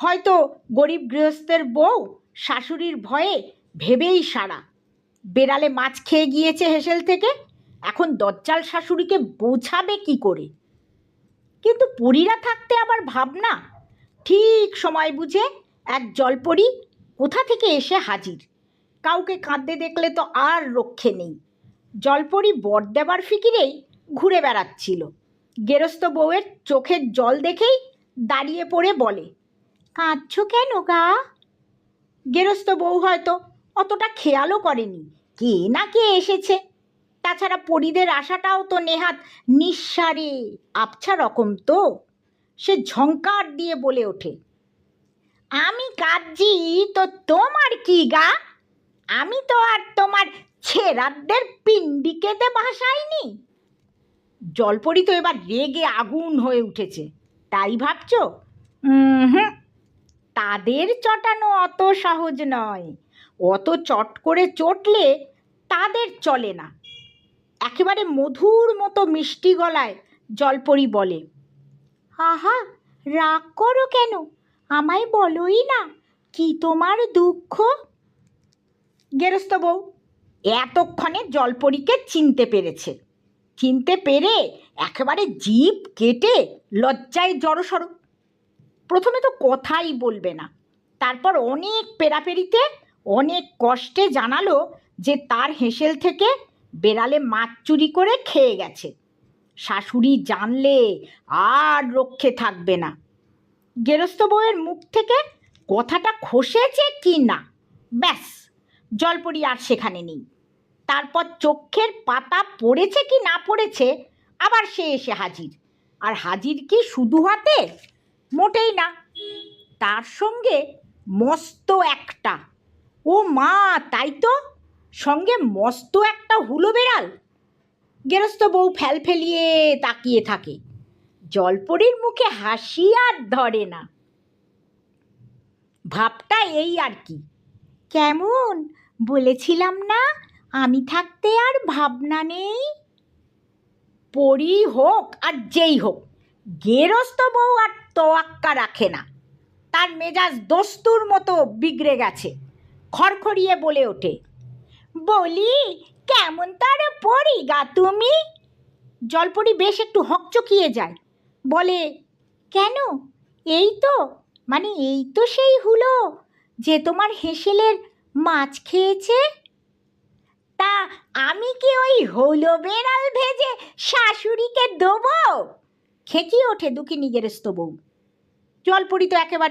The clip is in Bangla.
হয়তো গরিব গৃহস্থের বউ শাশুড়ির ভয়ে ভেবেই সারা। বেড়ালে মাছ খেয়ে গিয়েছে হেসেল থেকে, এখন দজ্জাল শাশুড়িকে বোঝাবে কি করে। কিন্তু পরীরা থাকতে আবার ভাবনা, ঠিক সময় বুঝে এক জলপরী কোথা থেকে এসে হাজির। কাউকে কাঁদতে দেখলে তো আর রক্ষে নেই। জলপরী বর দেবার ফিকিরেই ঘুরে বেড়াচ্ছিল। গেরস্ত বউয়ের চোখের জল দেখেই দাঁড়িয়ে পড়ে বলে, কাঁদছ কেন গা? গেরস্ত বউ হয়তো অতটা খেয়ালও করেনি কে না কে এসেছে। তাছাড়া পরীদের আশাটাও তো নেহাত নিঃসারে আবছা রকম তো। সে ঝংকার দিয়ে বলে ওঠে, আমি কাঁদছি তো তোমার কি গা? আমি তো আর তোমার ছেড়াদের পিণ্ডি কেটে ভাসাইনি। জলপরী তো এবার রেগে আগুন হয়ে উঠেছে। তাই ভাবছ? তাদের চটানো অত সহজ নয়। অত চট করে চটলে তাদের চলে না। একেবারে মধুর মতো মিষ্টি গলায় জলপরী বলে, আহা, রাগ করো কেন? আমায় বলোই না কি তোমার দুঃখ। গেরস্ত বউ এতক্ষণে জলপরীকে চিনতে পেরেছে। চিনতে পেরে একেবারে জিভ কেটে লজ্জায় জড়সড়। প্রথমে তো কথাই বলবে না, তারপর অনেক পেরাপেরিতে অনেক কষ্টে জানালো যে তার হেসেল থেকে বেড়ালে মাছ চুরি করে খেয়ে গেছে। শাশুড়ি জানলে আর রক্ষে থাকবে না। গেরস্ত বউয়ের মুখ থেকে কথাটা খসেছে কি না, ব্যাস, জলপরী আর সেখানে নেই। তারপর চোখের পাতা পড়েছে কি না পড়েছে, আবার সে এসে হাজির। আর হাজির কি শুধু হাতে? মোটেই না, তার সঙ্গে মস্ত একটা, ও মা তাই তো, সঙ্গে মস্ত একটা হুলো বেড়াল। গেরস্ত বউ ফেলফেলিয়ে তাকিয়ে থাকে। জলপরীর মুখে হাসি আর ধরে না। ভাবটা এই আর কি, কেমন বলেছিলাম না আমি থাকতে আর ভাবনা নেই। পরী হোক আর যেই হোক, গেরস্ত বউ আর তোয়াক্কা রাখে না। তার মেজাজ দস্তুর মতো বিগড়ে গেছে। খড়খড়িয়ে বলে ওঠে, বলি কেমন তার পরী গা তুমি? জলপরী বেশ একটু হকচকিয়ে যায়, বলে, কেন? এই তো, মানে এই তো সেই হুলো যে তোমার হেসেলের মাছ খেয়েছে। তা আমি কি ওই হলো বেড়াল ভেজে শাশুড়িকে দেবো? খেকিয়ে ওঠে দুঃখিনী গেরস্ত বউ। জলপরী তো একেবারে